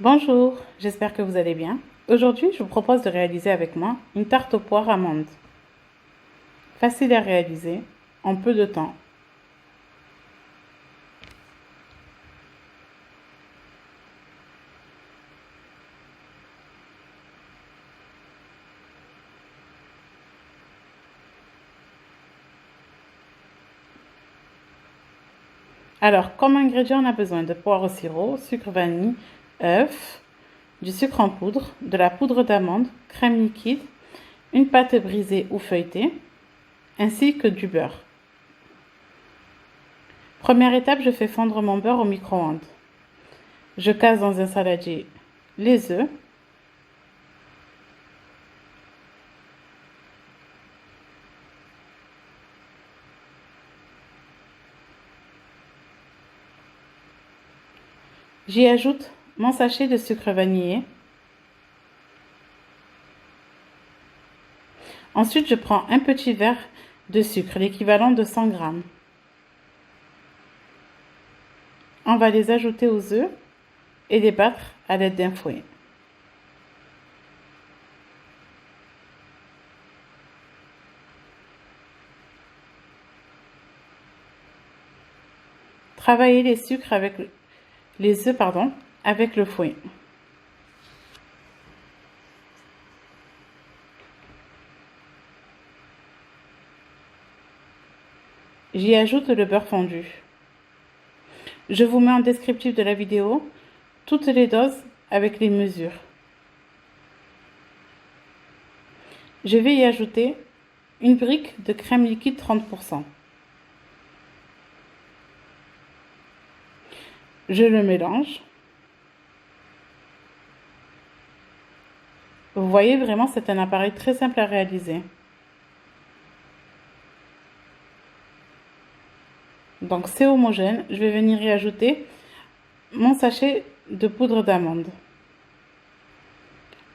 Bonjour, j'espère que vous allez bien. Aujourd'hui, je vous propose de réaliser avec moi une tarte aux poires amandes. Facile à réaliser, en peu de temps. Alors, comme ingrédients, on a besoin de poire au sirop, sucre vanille, œuf, du sucre en poudre, de la poudre d'amande, crème liquide, une pâte brisée ou feuilletée, ainsi que du beurre. Première étape, je fais fondre mon beurre au micro-ondes. Je casse dans un saladier les œufs. J'y ajoute mon sachet de sucre vanillé. Ensuite, je prends un petit verre de sucre, l'équivalent de 100 grammes. On va les ajouter aux œufs et les battre à l'aide d'un fouet. Travailler les sucres avec les œufs, avec le fouet. J'y ajoute le beurre fondu. Je vous mets en descriptif de la vidéo toutes les doses avec les mesures. Je vais y ajouter une brique de crème liquide 30%. Je le mélange. Vous voyez vraiment, c'est un appareil très simple à réaliser. Donc c'est homogène. Je vais venir y ajouter mon sachet de poudre d'amande.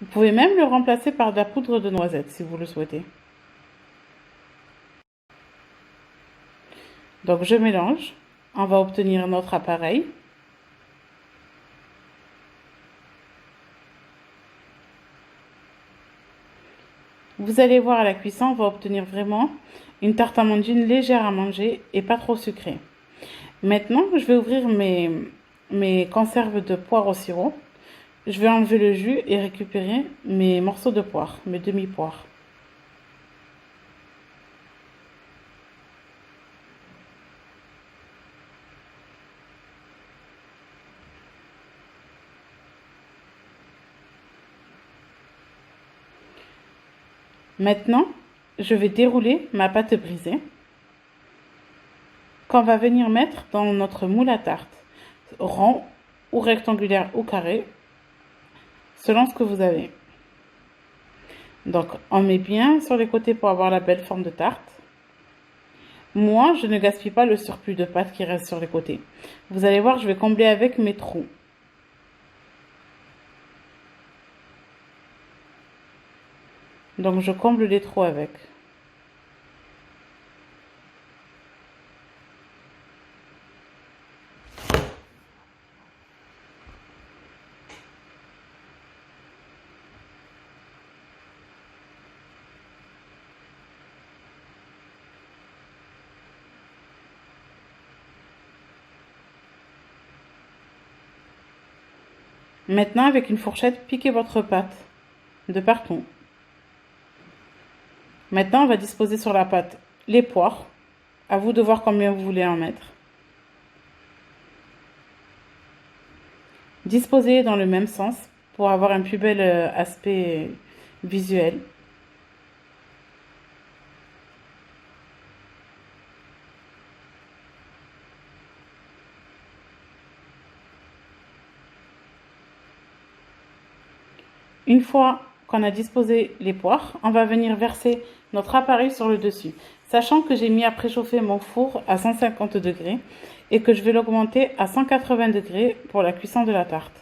Vous pouvez même le remplacer par de la poudre de noisette si vous le souhaitez. Donc je mélange. On va obtenir notre appareil. Vous allez voir à la cuisson, on va obtenir vraiment une tarte amandine légère à manger et pas trop sucrée. Maintenant, je vais ouvrir mes conserves de poire au sirop. Je vais enlever le jus et récupérer mes morceaux de poire, mes demi-poires. Maintenant, je vais dérouler ma pâte brisée qu'on va venir mettre dans notre moule à tarte, rond ou rectangulaire ou carré, selon ce que vous avez. Donc, on met bien sur les côtés pour avoir la belle forme de tarte. Moi, je ne gaspille pas le surplus de pâte qui reste sur les côtés. Vous allez voir, je vais combler avec mes trous. Donc, je comble les trous avec. Maintenant, avec une fourchette, piquez votre pâte de partout. Maintenant, on va disposer sur la pâte les poires. À vous de voir combien vous voulez en mettre. Disposez dans le même sens pour avoir un plus bel aspect visuel. Une fois qu'on a disposé les poires, on va venir verser notre appareil sur le dessus. Sachant que j'ai mis à préchauffer mon four à 150 degrés et que je vais l'augmenter à 180 degrés pour la cuisson de la tarte.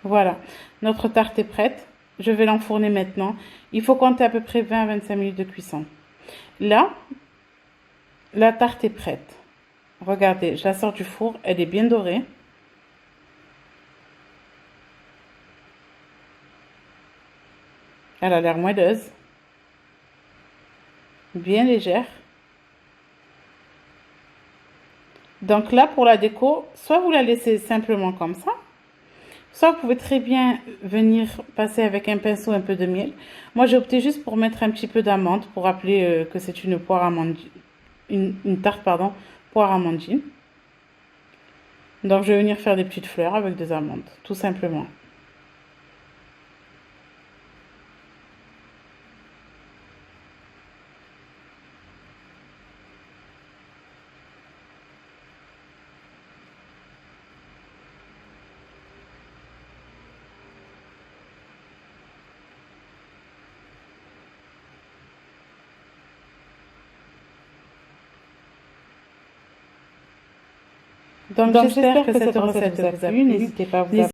Voilà, notre tarte est prête. Je vais l'enfourner maintenant. Il faut compter à peu près 20 à 25 minutes de cuisson. Là, la tarte est prête. Regardez, je la sors du four, elle est bien dorée. Elle a l'air moelleuse, bien légère. Donc là, pour la déco, soit vous la laissez simplement comme ça, soit vous pouvez très bien venir passer avec un pinceau un peu de miel. Moi, j'ai opté juste pour mettre un petit peu d'amande pour rappeler que c'est une poire amandine, une tarte, pardon, poire amandine. Donc, je vais venir faire des petites fleurs avec des amandes, tout simplement. Donc, j'espère que cette recette vous a plu. N'hésitez pas à vous abonner.